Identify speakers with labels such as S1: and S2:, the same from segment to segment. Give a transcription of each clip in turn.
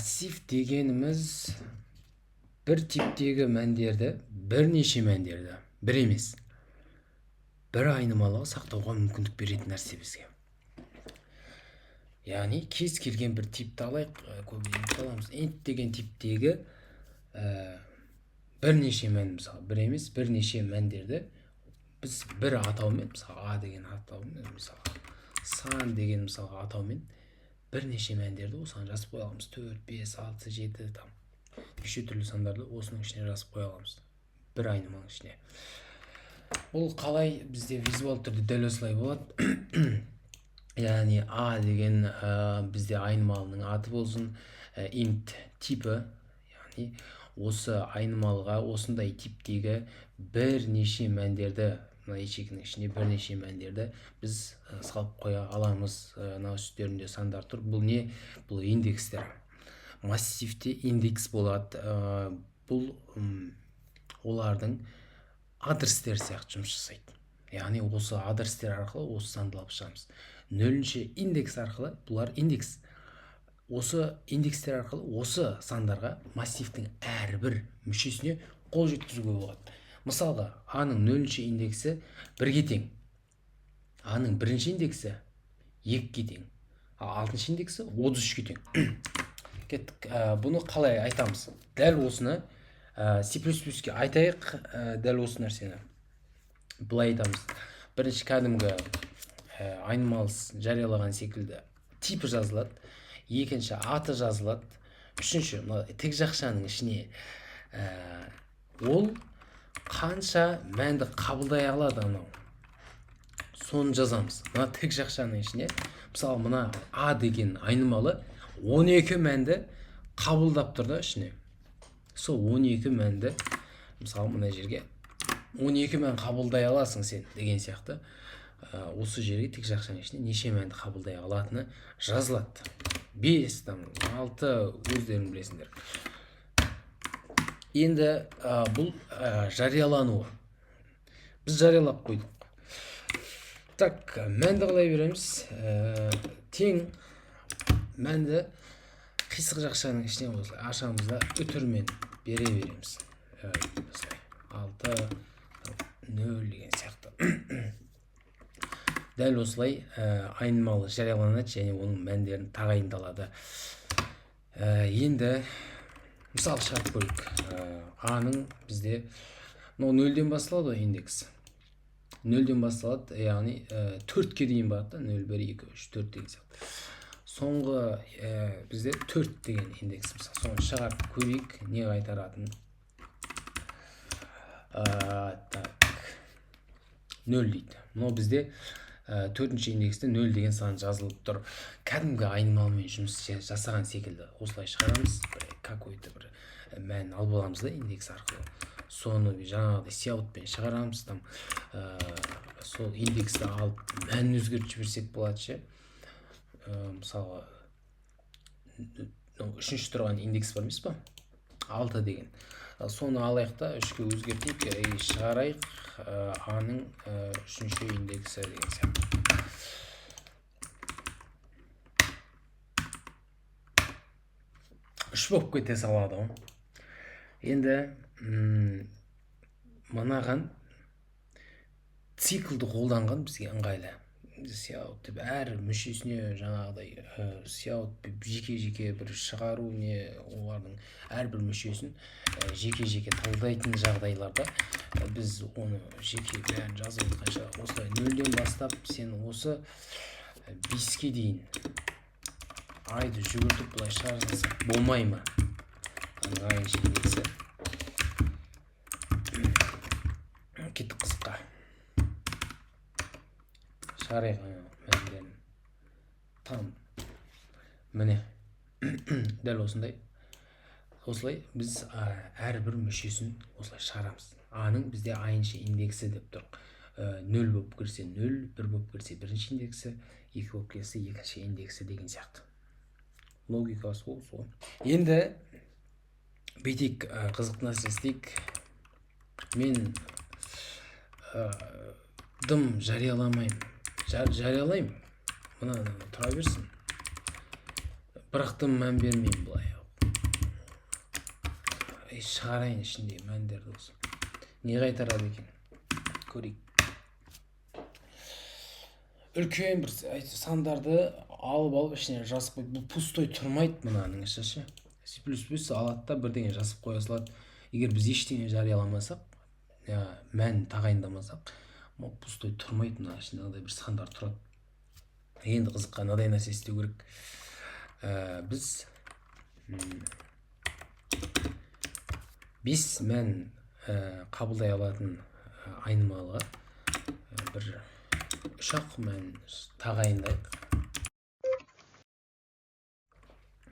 S1: Массив дегеніміз бір типтегі мәндерді, бірнеше мәндерді, бір емес, бір айнымалыға сақтауға мүмкіндік беретін нәрсе бізге. Яғни кез келген бір типті алайық, көбірек аламыз. Int деген типтегі бірнеше мән, мысалы, бір емес, бірнеше мәндерді біз бір атаумен, мысалы, a деген атаумен, мысалы, сан деген, мысалы, атаумен бірнеше мәндерді осыған жазып қоя аламыз. 4, 5, 6, 7, там, неше түрлі сандарды осының ішіне жазып қоя аламыз. Бір айныманың ішіне. Бұл қалай бізде визуал түрде дәл осылай болады. Яғни a деген бізде айнымалының аты болсын, int типі, яғни осы айнымалыға осындай типтегі бірнеше мәндерді, мына ячейкінің ішіне бірнеше мәндерді біз салып қоя аламыз. Мына үстерінде сандар тұр. Бұл не? Бұл индекстер. Массивте индекс болады. Бұл олардың адрестер сияқты жұмыс жасайды. Яғни осы адрестер арқылы осы санды алып шығамыз. Нөлінші индекс арқылы, бұлар индекс. Осы индекстер арқылы осы сандарға массивтің әрбір мүшесіне қол жеткізуге болады. Мысалға, a-ның нөлінші индексі 1-ге тең. a-ның бірінші индексі 2-ге тең. Алтыншы индексі 33-ге тең. Кеттік. Бұны қалай айтамыз? Дәл осыны C++-ке айтайық, дәл осы нәрсені. Бұлай айтамыз. Бірінші кәдімгі айнымалы жариялаған секілді типі жазылады. Екінші аты жазылады. Үшінші тік жақшаның ішіне ол қанша мәнді қабылдай алады анау. Соны жазамыз. Мына тік жақшаның ішіне, мысалы, мына a деген айнымалы 12 мәнді қабылдап тұр да ішіне. Сол 12 мәнді, мысалы, мына жерге 12 мән қабылдай аласың сен деген сияқты. Осы жерге тік жақшаның ішіне неше мәнді қабылдай алатыны жазылады. 5, 6 өздерің білесіңдер. Енді бұл жариялануы. Біз жариялап қойдық. Так, мәнді қалай береміз? Тең мәнді қисық жақшаның ішіне осылай ашамыз да үтірмен бере береміз. 6, 0 деген сияқты. Дәл осылай айнымалы жарияланады және оның мәндерін тағайындалады. Енді мысал шығарып көрейік. a-ның бізде 0-ден басталады индекс. 0-ден басталады, яғни 4-ке дейін барады. 0, 1, 2, 3, 4 деген сияқты. Соңғы бізде 4 деген индекс. Соны шығарып көрейік, не қайтаратын. 0 дейді. Мұны бізде 4-ші индексте 0 деген сан жазылып тұр. Кәдімгі айнымалымен жұмыс жасаған секілді. Осылай шығарамыз. Какой-то бір мән алып аламыз да индекс арқылы. Соны жаңағыдай сиаутпен шығарамыз. Сол индексті алып мәнін өзгертіп жіберсек болады ше. Мысалы, үшінші тұрған индекс бар емес па? 6 деген. Соны алайық та 3-ке өзгертейік, шығарайық. a-ның 3-ші индексі деген сияқты. Үш болып кете салады. Енді мынаған циклді қолданған бізге ыңғайлы. Сиаут деп әр мүшесіне жаңағыдай сиаут жеке-жеке бір шығару не олардың әрбір мүшесін жеке-жеке талдайтын жағдайларда біз оны жеке бәрін жазып отқанша осылай 0-ден бастап сен осы 5-ке дейін айды жүгіртіп бұлай шығарсаң болмай ма? Аңғайыншы индексі. Кеттік қызыққа. Шығарайық мәндерін. Там. Міне. Дәл осындай. Осылай біз әрбір мүшесін осылай шығарамыз. a-ның бізде a-шы индексі деп тұр. 0 болып кірсе 0, 1 болып кірсе 1-ші индексі, 2 болып кірсе 2-ші индексі деген сияқты. Логикасы сол. Енді бүйтейік, қызық нәрсе істейік. Мен дым жарияламаймын. Жариялаймын. Мына тұра берсін. Бірақ дым мән бермеймін бұлай. шығарайын ішіндегі мәндерді осы. Не қайтарады екен? Көрейік. Үлкен бір сандарды алып ішіне жазып қойып, бұл пустой тұрмайды мұнаның іші ше. C++ алады да бірдеңе жазып қоя салады. Егер біз ештеңе жарияламасақ, мән тағайындамасақ, бұл пустой тұрмайды, мына ішінде мынадай бір сандар тұрады. Енді қызыққа мынадай нәрсе істеу керек. Біз 5 мән қабылдай алатын айнымалыға бір 3-ақ мән тағайындайық.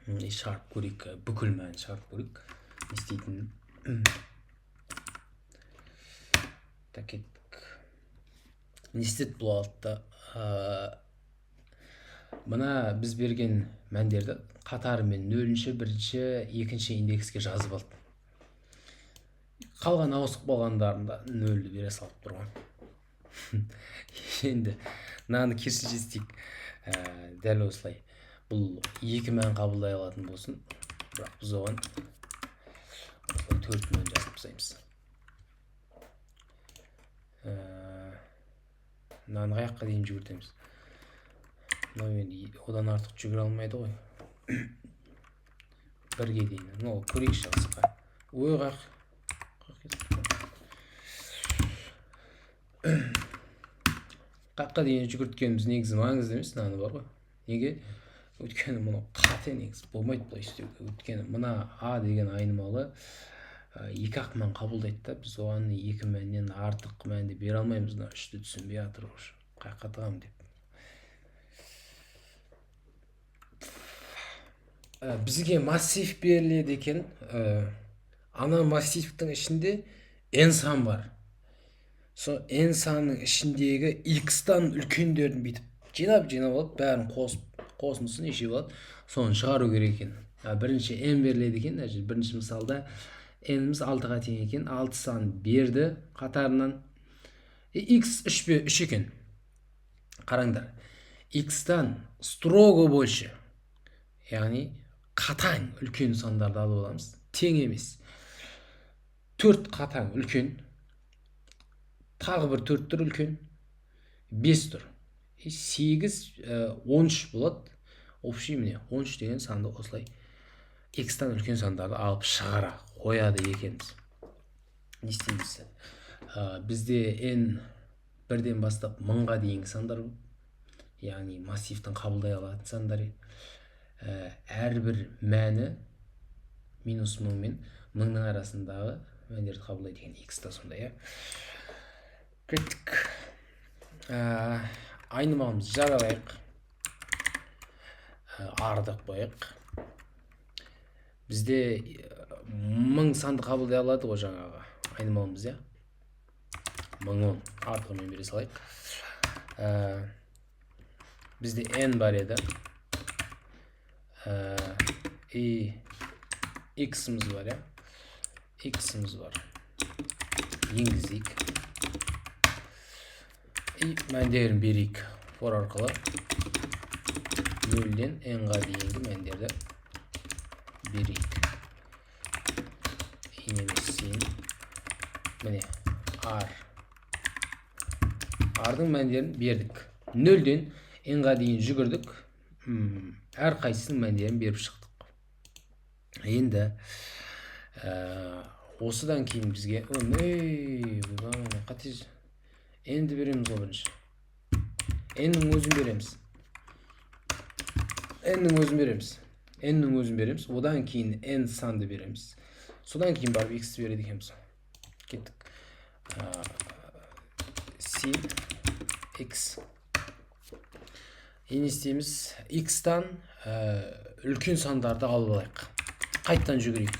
S1: Шығарып көрейік, бүкіл мән шығарып көрейік. Не істейтінін. Так еттік. Не істеді бұл алтта? Мына біз берген мәндерді қатарымен 0-ші, 1-ші, 2-ші индекске жазып алды. Қалған ауысып болғандарында 0-ді бере салып тұрған. Енді мынаны керісінше істейік. Дәл осылай. Бұл 2 мән қабылдай алатын болсын. Бірақ біз оған 4 мән жазып тастаймыз. Мынаны қаяққа дейін жүгіртеміз. Одан артық жүгіре алмайды ғой. 1-ге дейін. Көрейікші қызыққа. Ой, қаққа дейін жүгірткеніміз негізі маңызды емес, мынаны бар ғой. Неге? Өйткені мұны қате негізі болмайды бұлай істеуге. Өйткені мына А деген айнымалы 2-ақ мән қабылдайды да, біз оған 2 мәннен артық мәнді бере алмаймыз. 3-ті түсінбей жатыр ғой. Қаққа тығам деп. Бізге массив беріледі екен. Ана массивтің ішінде n сан бар. Сол n санның ішіндегі x-тан үлкендерін бүйтіп жинап алып, бәрін қосындысы неше болады, соны шығару керек екен. Бірінші n беріледі екен. Бірінші мысалда n-іміз 6-ға тең екен. 6 сан берді қатарынан. X 3 екен. Қараңдар. X-тан строго больше, яғни қатаң үлкен сандарды алып аламыз. Тең емес. 4 қатаң үлкен. Тағы бір 4 тұр үлкен. 5 тұр. 8, 13 болады. Общий міне 13 деген санды осылай x-тан үлкен сандарды алып шығара қояды екенбіз. Не істейміз? Бізде n 1-ден бастап 1000-ға дейінгі сандар, яғни массивтің қабылдай алатын сандар. Әрбір мәні минус 1000 мен 1000-ның арасындағы мәндерді қабылдайды екен. X-та сондай. Кеттік. Айнымалымыз жаралайық. Ардық қойық. Бізде 1000 санды қабылдай алады ғой жаңағы айнымалымыз. 1010 артығымен бере салайық. Бізде n бар еді. X-іміз бар. X-іміз бар. Енгізейік. Мәндерін берейік. For арқылы 0-ден n-ға дейінгі мәндерді берейік. Енемесін. Міне, R. R-дың мәндерін бердік. 0-ден n-ға дейін жүгірдік. Әр қайсының мәндерін беріп шықтық. Енді осыдан кейін бізге n-ді береміз ғой бірінші. n-ның өзін береміз. Одан кейін n санды береміз. Содан кейін барып x береді екенбіз. Кеттік. C x. Енді істейміз. X-тан үлкен сандарды алып алайық. Қайттан жүгірейік.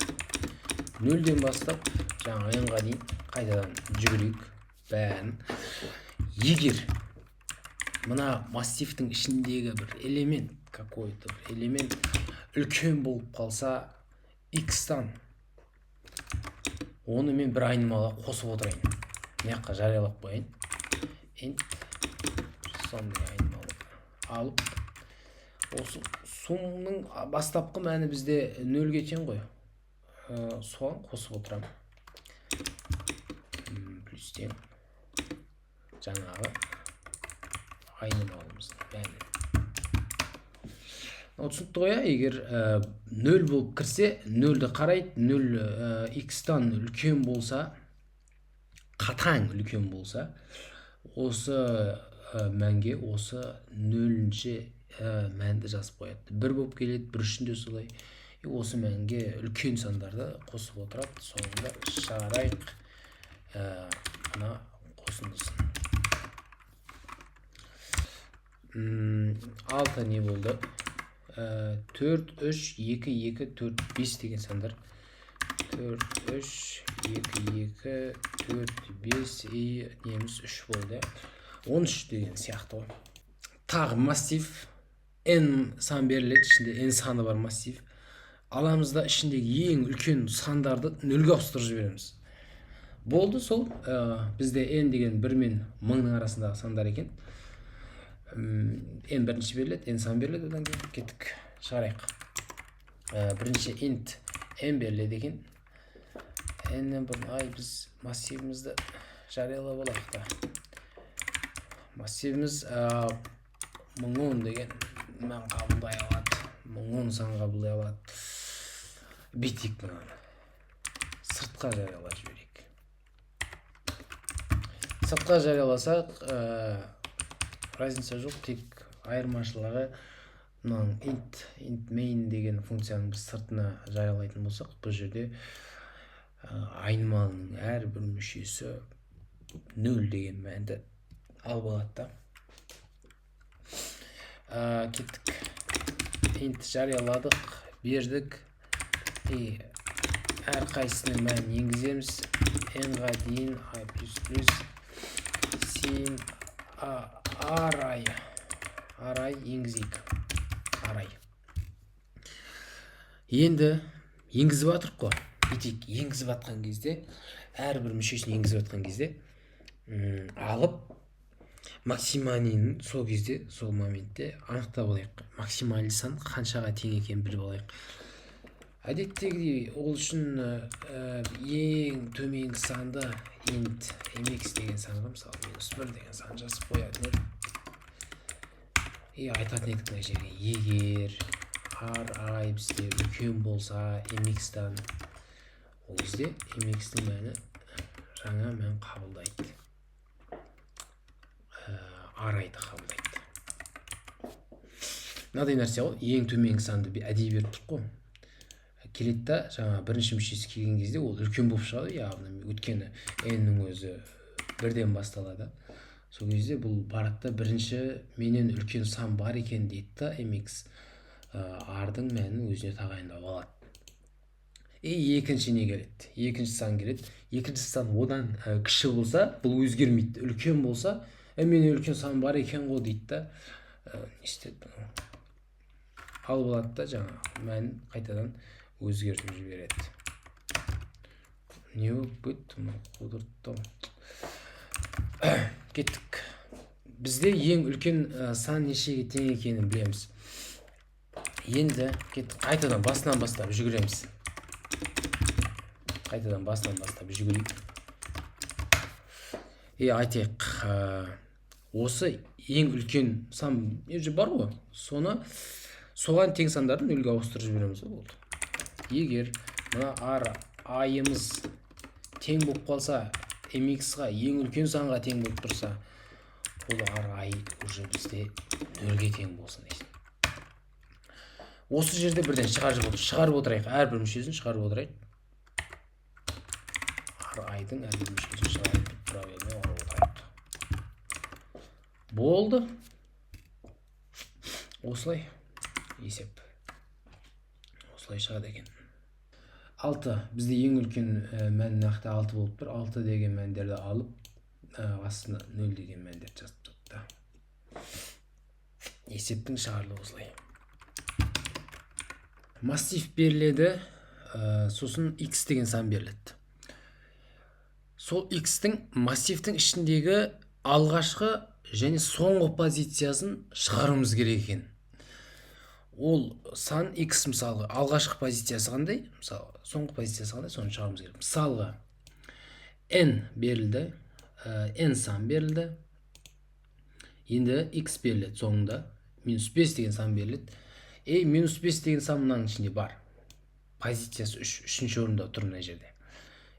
S1: 0-ден бастап жаңа n-ға дейін қайтадан жүгірейік. Бәрін. Егер мына массивтің ішіндегі бір элемент, какой-то бір элемент үлкен болып қалса, x-тан оны мен бір айнымалыға қосып отырайын. Мына жариялап қояйын. Сондай айнымалы алып, осы сумның бастапқы мәні бізде 0-ге тең ғой. соған қосып отырамын. Плюс тең жаңағы айнымалымыздың мәні. Түсінікті ғой, егер 0 болып кірсе 0-ді қарайды, 0 x-тан үлкен болса, қатаң үлкен болса, осы мәнге осы 0-ші мәнді жазып қояды. 1 болып келеді, 1 үшін де солай. Осы мәнге үлкен сандарды қосып отырады. Соңында шығарайық мына қосындысын. 6 не болды? 4, 3, 2, 2, 4, 5 деген сандар. 4, 3, 2, 2, 4, 5, неміз 3 болды. 13 деген сияқты ғой. Тағы массив. N сан беріледі, ішінде N саны бар массив. Аламызда ішіндегі ең үлкен сандарды 0-ге ауыстырып жібереміз. Болды, сол бізде N деген 1 мен 1000-ның арасындағы сандар екен. N бірінші беріледі, N сан беріледі, одан кейін кеттік, шығарайық. Бірінші int N беріледі екен. N-нен бұрын біз массивімізді жариялап алайық та. Массивіміз 1010 деген мән қабылдай алады. 1010 сан қабылдай алады. Бүйтейік мұнаны. Сыртқа жариялап жіберейік. Сыртқа жарияласақ, разница жоқ, тек айырмашылығы int main деген функцияның біз сыртына жариялайтын болсақ, бұл жерде айнымалының әрбір мүшесі 0 деген мәнді алып алады. Кеттік. Int жарияладық, бердік. Әр қайсының мәнін енгіземіз. N-ға дейін i++ sin арай енгізейік. Арай. Енді енгізіп атырық қой. Бүйтейік, енгізіп атқан кезде, әрбір мүшесін енгізіп атқан кезде алып максималинің сол кезде, сол моментте анықтап алайық. Максималды сан қаншаға тең екенін біліп алайық. Әдеттегідей, ол үшін ең төменгі санды int mx деген санға, мысалы, -1 деген сан жазып қоятын едік. Айтатын едік мына жерге, егер ri бізде үлкен болса mx-тан, ол кезде mx-тің мәні жаңа мән қабылдайды. Арайды қабылдайды. Мынадай нәрсе ғой, ең төменгі санды әдейі беріп тұрық қой. Келеді да, жаңа бірінші мүшесі келген кезде ол үлкен болып шығады, яғни өткені n-нің өзі 1-ден басталады. Сол кезде бұл баратта бірінші менен үлкен сан бар екен дейді да, mx r-дың мәнін өзіне тағайындап алады. Екінші не келеді? Екінші сан келеді. Екінші сан одан кіші болса, бұл өзгермейді. Үлкен болса, менен үлкен сан бар екен ғой дейді да. Алып алады да, жаңа мән қайтадан өзгертіп жібереді. Не өтті? Қудырттым. Кеттік. Бізде ең үлкен сан нешеге тең екенін білеміз. Енді кеттік. Қайтадан басынан бастап жүгіреміз. Айтайық. Осы ең үлкен сан бар ғой. Соған тең сандарды 0-ге ауыстырып жібереміз. Болды. Егер мына айымыз тең болып қалса, mx-ға ең үлкен санға тең болып тұрса, ол ай уже бізде 0-ге тең болсын дейсің. Осы жерде бірден шығарып отырайық. Әрбір мүшесін шығарып отырайық. Айдың әрбір мүшесін шығарып отырайық. Болды. Осылай есеп. Осылай шығады екен. 6. Бізде ең үлкен мән нақты 6 болып тұр. 6 деген мәндерді алып, астына 0 деген мәндерді жазып тұрды. Есептің шығарылуы осылай. Массив беріледі, сосын x деген сан беріледі. Сол x-тің массивтің ішіндегі алғашқы және соңғы позициясын шығаруымыз керек екен. ол сан x мысалға алғашқы позициясы қандай, мысалы соңғы позициясы қандай, соны шығаруымыз керек. Мысалға n берілді, n сан берілді, енді x беріледі соңында, -5 деген сан беріледі. -5 деген сан мынаның ішінде бар, позициясы 3, үшінші орында тұр мына жерде.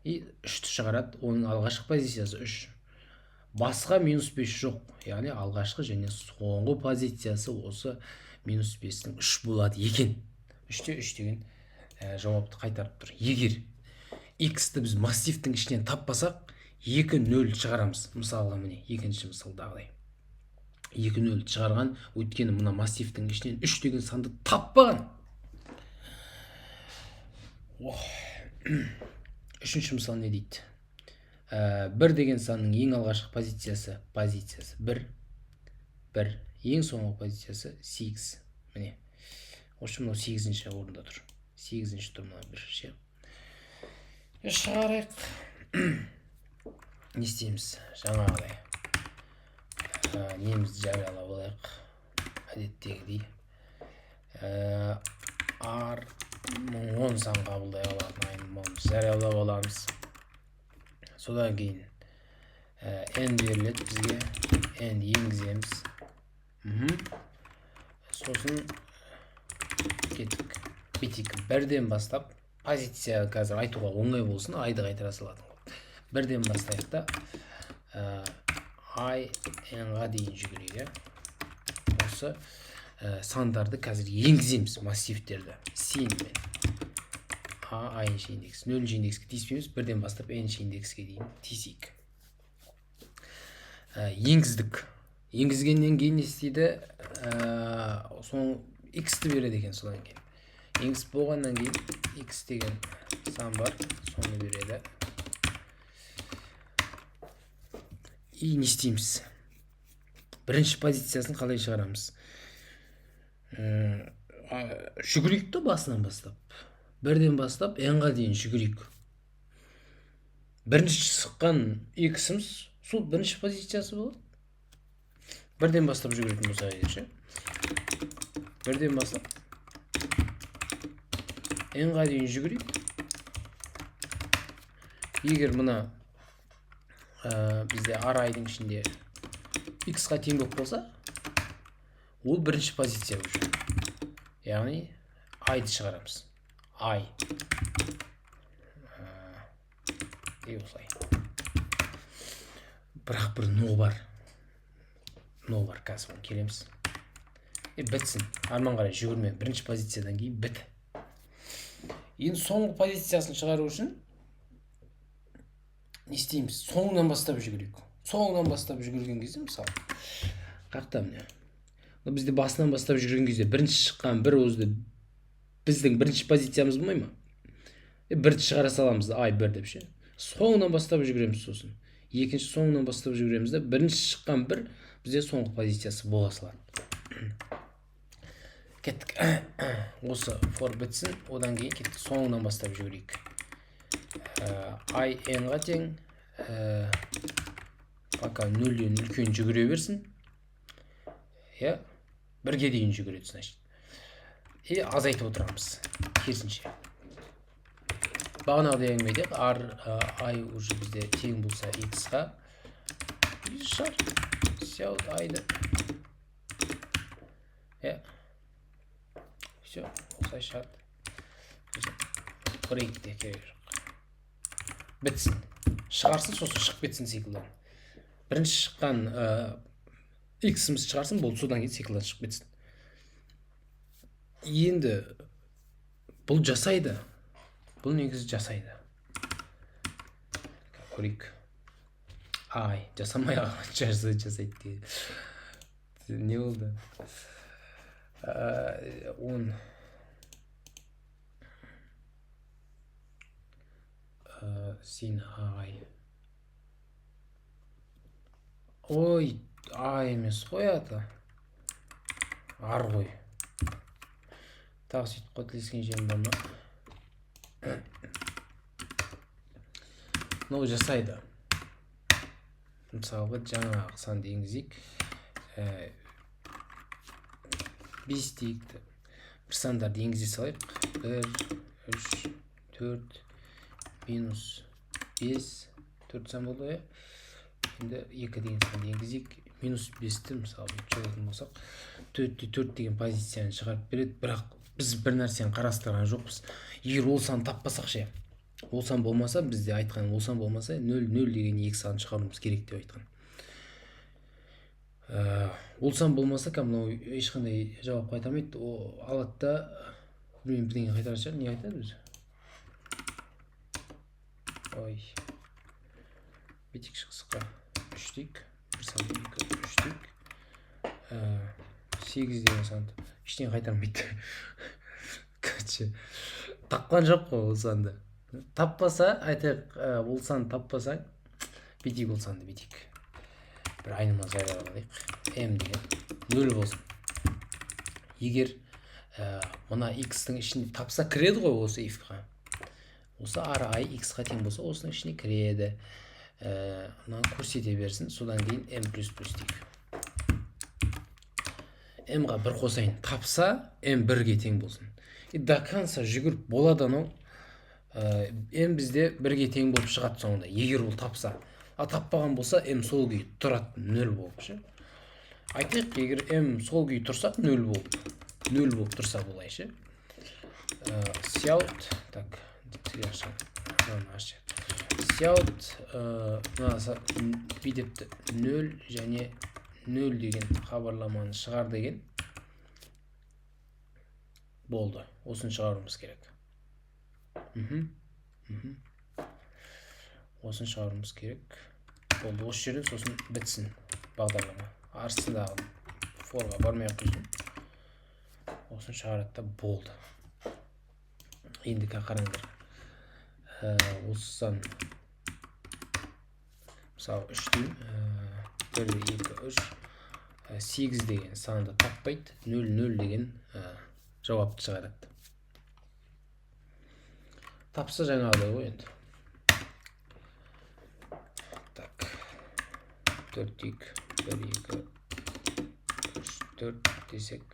S1: 3-ті шығарады, оның алғашқы позициясы 3. Басқа -5 жоқ, яғни алғашқы және соңғы позициясы осы -5-тің 3 болады екен. 3-те 3 деген жауапты қайтарып тұр. Егер x-ті біз массивтің ішінен таппасақ, 2-0 шығарамыз. Мысалға міне екінші мысалдағыдай. 2-0 шығарған, өйткені мына массивтің ішінен 3 деген санды таппаған. Үшінші мысал не дейді? 1 деген санның ең алғашқы позициясы 1, ең соңғы позициясы 8. Міне. Осы мынау 8-ші орында тұр. 8-ші тұр мына 1 ше. Шығарайық. Не істейміз? Жаңағыдай. Немізді жариялап алайық. Әдеттегідей. R 10 сан қабылдай алатын жариялап аламыз. Содан кейін n беріледі бізге, n енгіземіз. Сосын кеттік. Бетік 1-ден бастап, позиция қазір айтуға оңай болсын, айды қайтара салатын. 1-ден бастайық та i n-ға дейін жүгірейік. Осы сандарды қазір енгіземіз, массивтерді. Сенмен a i-ші индекс, 0-ші индекске тиіспейміз, 1-ден бастап n-ші индекске дейін тиісейік. Енгіздік. Енгізгеннен кейін не істейді? Соң x-ті береді екен содан кейін. Енгіз болғаннан кейін x деген сан бар, соны береді. Не істейміз? Бірінші позициясын қалай шығарамыз? Жүгірейік та басынан бастап. 1-ден бастап n-ға дейін жүгірейік. Бірінші шыққан x-іміз сол бірінші позициясы болады. 1-ден бастап жүгіретін болса ше. 1-ден бастап n-ға дейін жүгірейік. Егер мұна бізде арайдың ішінде x-ға тең болып болса, ол бірінші позиция уже. Яғни i-ді шығарамыз. I. Осылай. Бірақ бір no бар. No бар, қазір оны келеміз. Бітсін. Арман қарай жүгірме. Бірінші позициядан кейін біт. Енді соңғы позициясын шығару үшін не істейміз? Соңынан бастап жүгірейік. Соңынан бастап жүгірген кезде, мысалы, қақта міне. Бізде басынан бастап жүгірген кезде бірінші шыққан бір өзді біздің бірінші позициямыз болмай ма? Бірді шығара саламыз, i1 деп ше. Соңынан бастап жүгіреміз сосын. Екінші соңынан бастап жүгіреміз де, бірінші шыққан бір бізде соңғы позициясы бола салады. Кеттік. Осы for бітсін, одан кейін кеттік. Соңынан бастап жүгірейік. I n-ға тең. Пока 0-ден үлкен жүгіре берсін. Бірге дейін жүгіреді, значит. Азайтып отырамыз. Керісінше. Бағанағыдай әңгімеде i уже бізде тең болса x-ға. Шар. Сәуд i-ды. Все, осылай шығады. Брейкте керек жоқ. Бітсін. Шығарсын, сосын шығып кетсін циклдан. Бірінші шыққан x-іміз шығарсын, болды, содан кейін циклдан шығып кетсін. Енді бұл жасайды. Бұл негізі жасайды. Көрейік. Жасамай жасайды. Не болды? 10. Сен Ой, емес қой аты. Ар ғой. Тағы сөйтіп қателескен жерім бар ма? Мынау жасайды. Мысалы, жаңағы санды енгізейік. 5 дейік. бір сандарды енгізе салайық. 1 3 4 минус 5 4 сан болды ғой. Енді 2 деген санды енгізейік. Минус 5-ті мысалы жазатын болсақ 4 деген позицияны шығарып береді. Бірақ біз бір нәрсені қарастырған жоқпыз. Егер ол санды таппасақ ше, ол сан болмаса, бізде айтқан ол сан болмаса 0 деген 2 санды шығаруымыз керек деп айтқан. Ол сан болмаса мынау ешқандай жауап қайтармайды. Ол алады да бірдеңе қайтарар шығар. Не айтады өзі? Ой. Бетик шықсыққа 3 дейік. 1 сан 2 3 дейік. 8 деген санды ештеңе қайтармайды. Короче, тапқан жоқ қой ол санды. Таппаса, айтайық, ол санды таппасаң, бетик ол санды бетик. Бір айнымалы жариялап алайық. M деген 0 болсын. Егер мына x-тің ішіне тапса кіреді ғой осы if-қа. Осы ары x-қа тең болса, осының ішіне кіреді. Мына көрсете берсін. Содан кейін m++ дейік. m-ға 1 қосайын. Тапса, m 1-ге тең болсын. До конца жүгіріп болады анау. m бізде 1-ге тең болып шығады соңында. Егер ол тапса. Таппаған болса, m сол күйі тұрады 0 болып ше. Айтайық, егер m сол күйі тұрса 0 болып тұрса болай ше. Сяут, так, сяут, бүйтіпті 0 және 0 деген хабарламаны шығар деген болды. Осын шығаруымыз керек. Осын шығаруымыз керек. Болды. Осы жерден сосын бітсін бағдарлама. Арсындағы форға бармай қойсын. Осын шығарады да болды. Енді қараңдар. Осыдан мысалы 3 дейін 1 2 3 8 деген санды таппайды. 0 деген жауапты шығарады. Тапса жаңағыдай ғой енді. Так. 4 дейік. 1 2 3 4 десек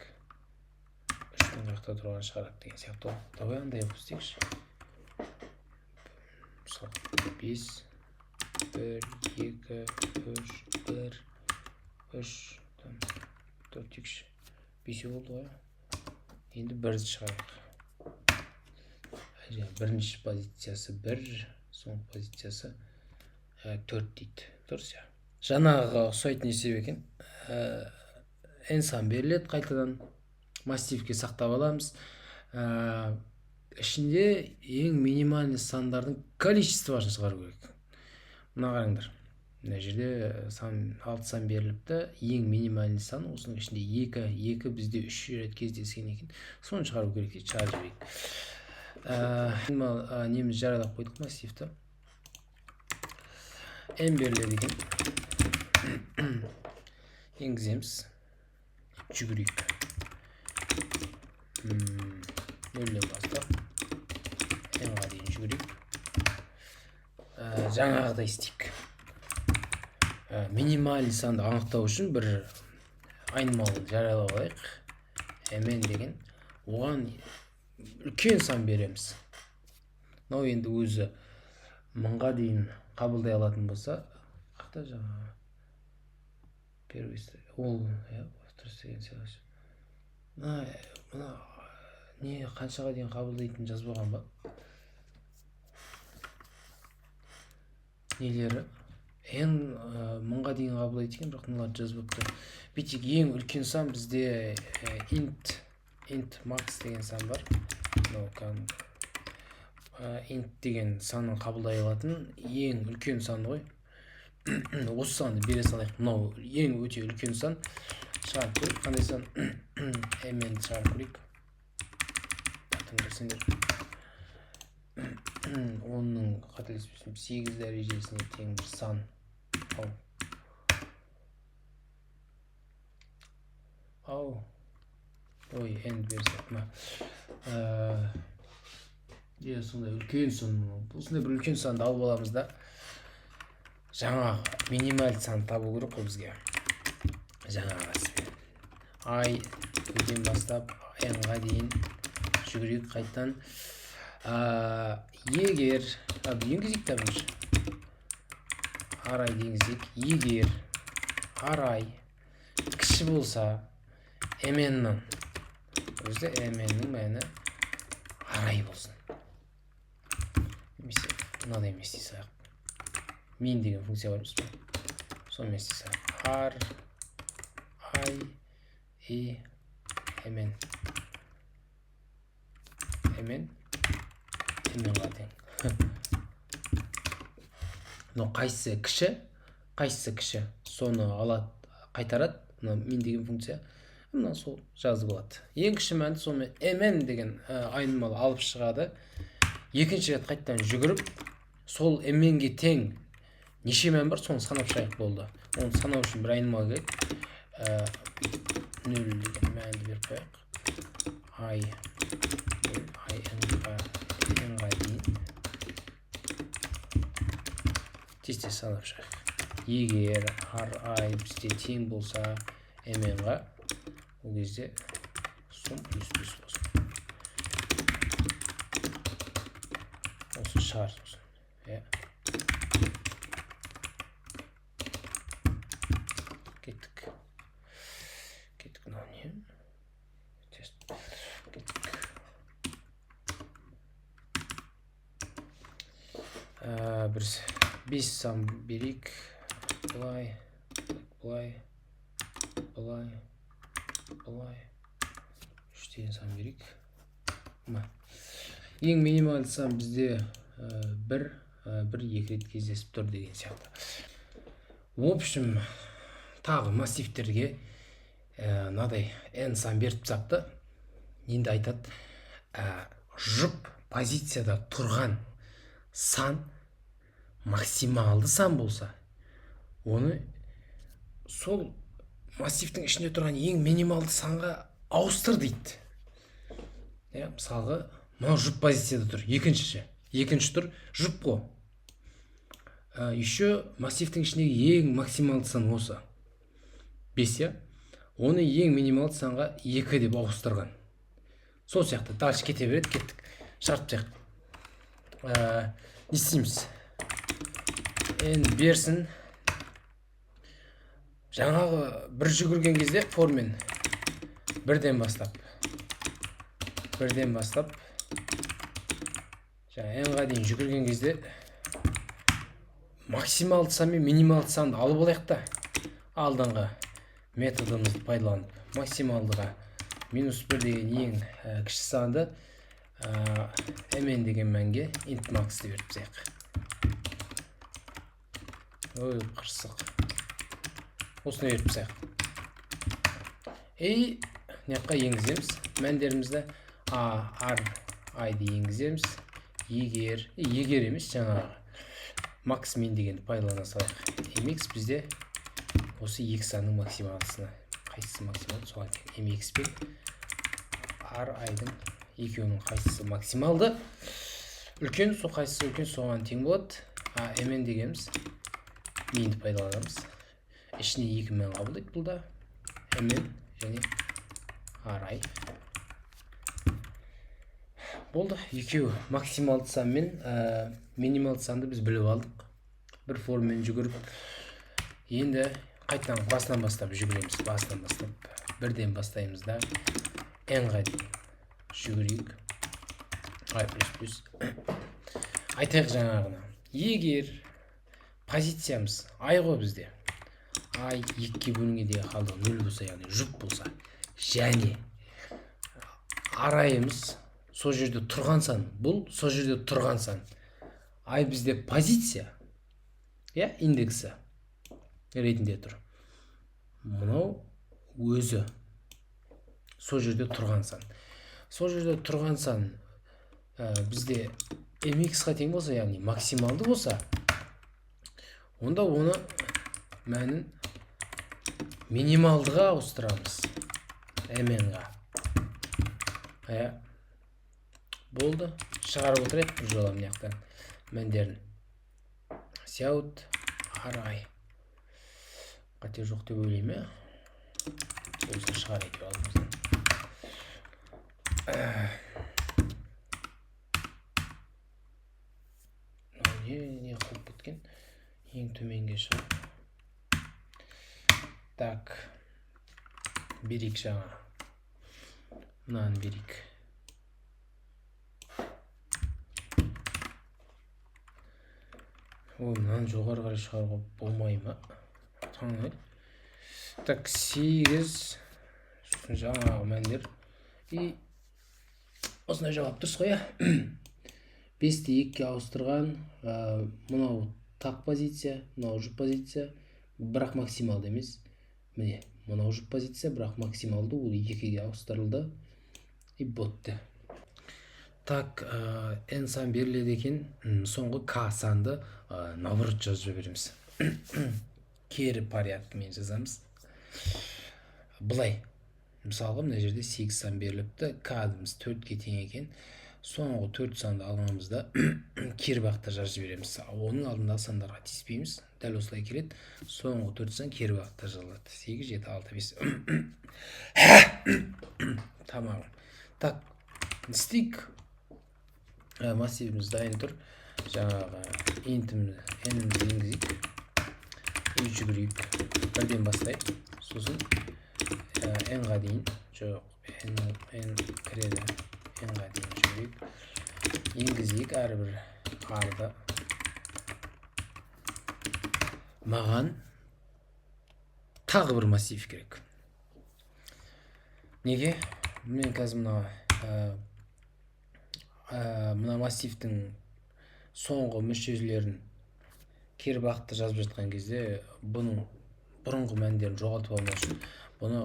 S1: 3-дің жақта тұрған шығарады деген сияқты. Давай андай yapып істейікші. Мысалы 5 1 2 3 1 3 4 дейікші. 5 болды ғой. Енді 1-ді шығарайық. Бірінші позициясы 1, соңғы позициясы 4 дейді. Дұрыс я. Жаңағы ұқсайтын есеп екен. n сан беріледі қайтадан. Массивке сақтап аламыз. Ішінде ең минимальный сандардың количествосын шығару керек. Мына қараңдар. Мына жерде 6 сан беріліпті. Ең минимальный сан осының ішінде 2 бізде 3 рет кездескен екен. Соны шығару керек дейді. Шығарып жіберейік. Неміз жариялап қойдық массивті. M беріледі екен. Енгіземіз. Жүгірейік. 0-ден бастап M-ға дейін жүгірейік. Жаңағыдай істейік. Минимальный санды анықтау үшін бір айнымалы жариялап алайық. Mn деген. Оған үлкен сан береміз. Мынау енді өзі 1000-ға дейін қабылдай алатын болса, қақта жаңағы первый ол мына не қаншаға дейін қабылдайтын жазбаған ба? Нелері n 1000-ға дейін қабылдайды екен, бірақ мыналарды жазбапты. Бүйтек ең үлкен сан бізде int max деген сан бар. Int деген санын қабылдай алатын ең үлкен сан ғой. Осы санды бере салайық. Мынау ең өте үлкен сан. Шығарып көрейік. Қандай сан? Mn шығарып көрейік. Тыңдырсыңдар. 10-ның қателеспесем 8 дәрежесіне тең бір сан. Ой, n берсек ма? Сондай үлкен сан. Осындай бір үлкен санды алып аламыз да. Жаңа минималь сан табу керек қой бізге. Жаңа i 2-ден бастап n-ға дейін жүгірейік қайттан. Егер енгізейік та бірінші арай деңізек, егер арай кіші болса mn-нан, өзі mn-нің мәні арай болсын. Немесе мынадай емес дейсақ, min деген функция бар біз ба? Сол емес дейсақ, ar i e mn mn-ға тең. Қайсысы кіші, соны алады, қайтарады. Min деген функция, сол жазып алады. Ең кіші мәнді сонымен mn деген айнымалы алып шығады. Екінші рет қайттан жүгіріп, сол mn-ге тең неше мән бар, соны санап шығайық болды. Оны санау үшін бір айнымалы керек. 0 деген мәнді беріп қояйық. n-ға дейін тез санап шығайық. Егер ri бізде тең болса mn-ға, ол кезде сум плюс болсын. Осы шығар сосын. Кеттік. Мынау не? Кеттік. Бір 5 сан берейік. Бұлай. 3 деген сан берейік. Ең минималды сан бізде 1 2 рет кездесіп тұр деген сияқты. В общем, тағы массивтерге мынадай n сан беріп тастапты. Енді айтады, жұп позицияда тұрған сан максималды сан болса, оны сол массивтің ішінде тұрған ең минималды санға ауыстыр дейді. Мысалға, мынау жұп позицияда тұр, екінші тұр, жұп қо. Еще массивтің ішіндегі ең максималды сан осы 5, оны ең минималды санға 2 деп ауыстырған. Сол сияқты дальше кете береді, кеттік. Шарт жақ. Не істейміз? n берсін. Жаңағы бір жүгірген кезде формен бірден бастап n-ға дейін жүгірген кезде максималды сан мен минималды санды алып алайық та, алдыңғы методымызды пайдаланып максималдыға -1 деген ең кіші санды mn деген мәнге int max деп беріп тастайық. Ой, қырсық. Осыны беріп тастайық. Неққа енгіземіз мәндерімізді ri-ді енгіземіз. Егер емес, жаңағы max min дегенді пайдалана салайық. mx бізде осы 2 санның максималысына. Қайсысы максималды? Соған тең mx пен ri-дің екеуінің қайсысы максималды? Үлкен, сол қайсысы үлкен, соған тең болады. mn дегеніміз minді пайдаланамыз. Ішіне 2 мән қабылдайды бұлда. mn және ri. Болды, екеу максималды сан мен минималды санды біз біліп алдық. Бір формамен жүгіріп. Енді қайтадан басынан бастап жүгіреміз. Бірден бастаймыз да n-ға дейін жүгірейік. i++. Айтайық жаңағына. Егер позициямыз i ғой бізде. i 2-ке бөлінген деген қалды 0 болса, яғни жұп болса, және арайымыз сол жерде тұрған сан, бұл сол жерде тұрған сан. i бізде позиция, индексі ретінде тұр. Мынау өзі сол жерде тұрған сан. Сол жерде тұрған сан бізде mx-ға тең болса, яғни максималды болса, онда оны мәнін минималдыға ауыстырамыз. mn-ға. Болды. Шығарып отырайық бір жола мынаяқтан мәндерін. Сяут ri. Қате жоқ деп ойлаймын. Өзін шығар еке алдымыздан. не қылып кеткен? Ең төменге шығып. Так. Берейік жаңа. Мынаны берейік. Мынаны жоғары қарай шығаруға болмай ма? Так, 8 жаңағы мәндер. И осындай жауап дұрыс қой, 5-ті 2-ге ауыстырған, мынау тақ позиция, мынау жұп позиция, бірақ максималды емес. Міне, мынау жұп позиция, бірақ максималды, ол 2-ге ауыстырылды. И ботты. Так, n сан беріледі екен, соңғы k санды наоборот жазып жібереміз. Кері порядкімен жазамыз. Былай. Мысалға, мына жерде 8 сан беріліпті, k-дымыз 4-ге тең екен. Соңғы 4 санды алғанымызда кері бағытта жазып жібереміз. Оның алдындағы сандарға тиіспейміз. Дәл осылай келеді. Соңғы 4 сан кері бағытта жазылады. 8, 7, 6, 5. Тамам. Так, стик массивіміз дайын тұр. Жаңағы n-імізді енгізейік. И жүгірейік. Бірден бастайық. Сосын n-ға дейін. Жоқ, n кіреді. n-ға дейін жүгірейік. Енгізейік әрбір арды. Маған тағы бір массив керек. Неге? Мен қазір мына массивтің соңғы мүшелерін кері бағытта жазып жатқан кезде бұның бұрынғы мәндерін жоғалтып алмау үшін бұны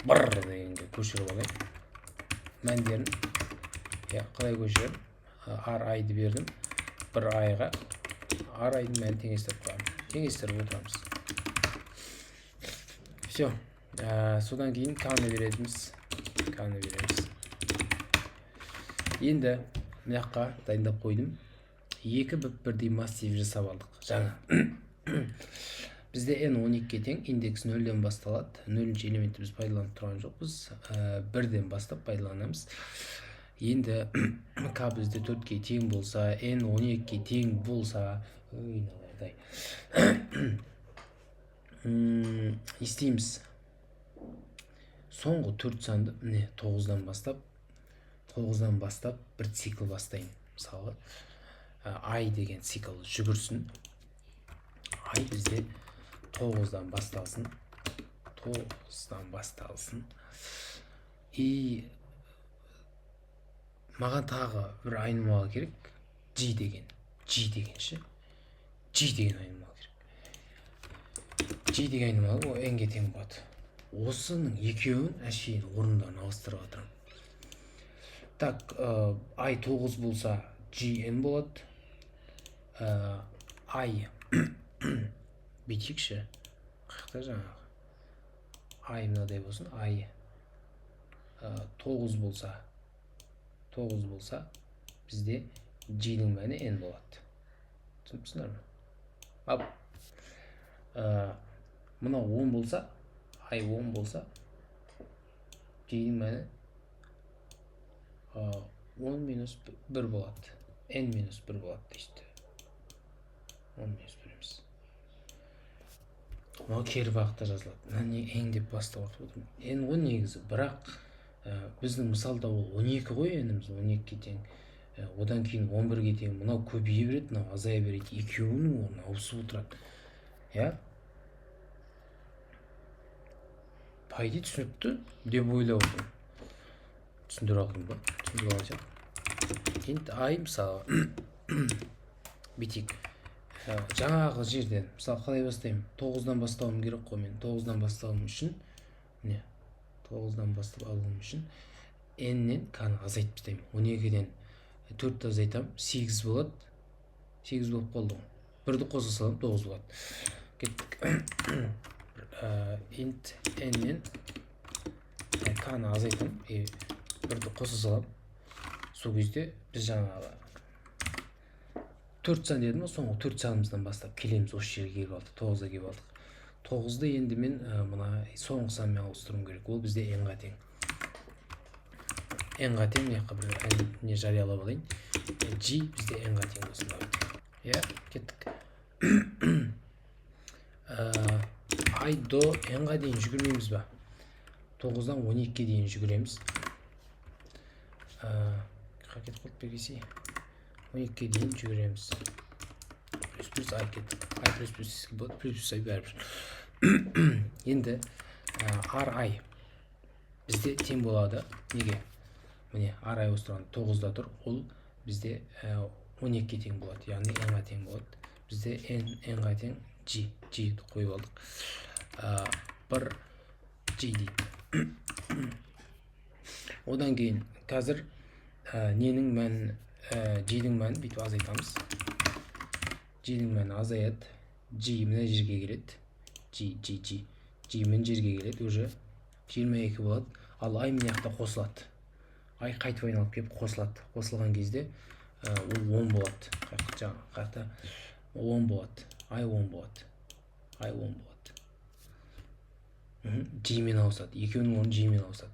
S1: бір дегенге көшіріп алайын. Мәндерін қалай көшірем? r-айды бердім. Бір i-ға r-айдың мәнін теңестіріп қоямын. Теңестіріп отырамыз. Все. Содан кейін k-ны береміз. Енді мынаққа дайындап қойдым. 2 бірдей массив жасап алдық. Жаңа. Бізде n 12-ге тең, индекс 0-ден басталады. 0-ші элементті біз пайдаланып тұрған жоқпыз. 1-ден бастап пайдаланамыз. Енді k бізде 4-ге тең болса, n 12-ге тең болса, істейміз. Соңғы 4 санды 9-дан бастап бір цикл бастайын. Мысалы, i деген цикл жүгірсін. i бізде 9-дан басталсын. И маған тағы бір айнымалы керек. G деген айнымалы керек. G деген айнымалы, ол n-ге тең болады. Осының екеуін әшейін орындарын ауыстырып отырамын. Так, i 9 болса gn болады. i бүйтейікші. Қақта жаңағы. i мынадай болсын. i 9 болса бізде g-дің мәні n болады. Түсініпсіңдер ме? Мына 10 болса, i 10 болса, g-дің мәні 10 минус 1 болады. n минус 1 болады дейсті. 10 минус 1 емес. Ол кері бағытта жазылады. Мына n деп бастап отырмын. n 10 негізі, бірақ біздің мысалда ол 12 ғой, n-іміз 12-ге тең. Одан кейін 11-ге тең. Мынау көбейе береді, мынау азая береді. Екеуінің орны ауысып отырады. Пайда түсінікті деп ойлап отырмын. Түсіндіре алдым ба? Түсіндіре алайық. Енді i мысалы бүйтейік. Жаңағы жерден мысалы қалай бастаймын? 9-дан бастауым керек қой мен. 9-дан бастауым үшін 9-дан бастап алуым үшін n-нен k-ны азайтып тастаймын. 12-ден 4-ті азайтамын, 8 болады. 8 болып қалды. 1-ді қоса салам, 9 болады. Кеттік. Int n-нен k-ны азайтамын, 1-ді қоса салам. Сол кезде біз жаңағы 4 сан дедім, соңғы 4 санымыздан бастап келеміз, осы жерге келіп алдық, 9-ға келіп алдық. 9-ды енді мен мына соңғы санмен ауыстыруым керек. Ол бізде n-ға тең. n-ға тең, мына жаққа бір не жариялап алайын. G бізде n-ға тең болсын давайте. Иә, кеттік. I до n-ға дейін жүгірмейміз ба? 9-дан 12-ге дейін жүгіреміз. Қақет қылып бергесі. 12-ге дейін жүгіреміз. Плюс I кеттік. I плюс болады, плюс I бәрібір. Енді RI бізде тең болады. Неге? Міне, RI осы тұрған 9-да тұр. Ол бізде 12-ге тең болады. Яғни n-ға тең болады. Бізде n-ға тең G қойып алдық. Бір G дейді. Одан кейін қазір ненің мәнін, G-дің мәнін бүйтіп азайтамыз. G-дің мәні азаяды. G мына жерге келеді. G мына жерге келеді. Уже 22 болады. Ал I мына жақта қосылады. I қайтып айналып келіп қосылады. Қосылған кезде ол 10 болады. Қайықта 10 болады. I 10 болады. G мен ауысады. Екеуінің 10 G мен ауысады.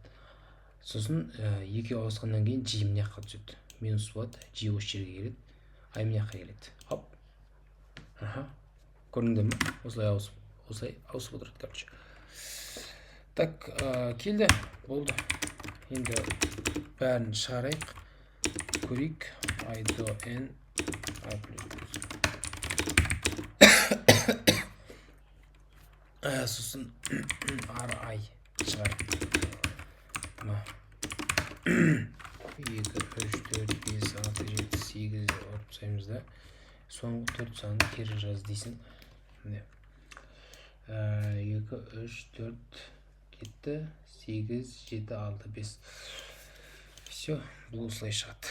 S1: Сосын екеу ауысқаннан кейін G мына жаққа түседі. Минус болады. G осы жерге келеді. I мына жаққа келеді. Хоп. Көрдіңдер ме? Осылай ауысып отырады, короче. Так, келді. Болды. Енді бәрін шығарайық. Көрейік. I до n, I плюс. Сосын RI шығар. 2, 3, 4, 5, 6, 7, 8 орып sayımыз да. Соңғы 4 санын кері жаз дейсің. 2, 3, 4 кетті. 8, 7, 6, 5. Все, бұл осылай шығады.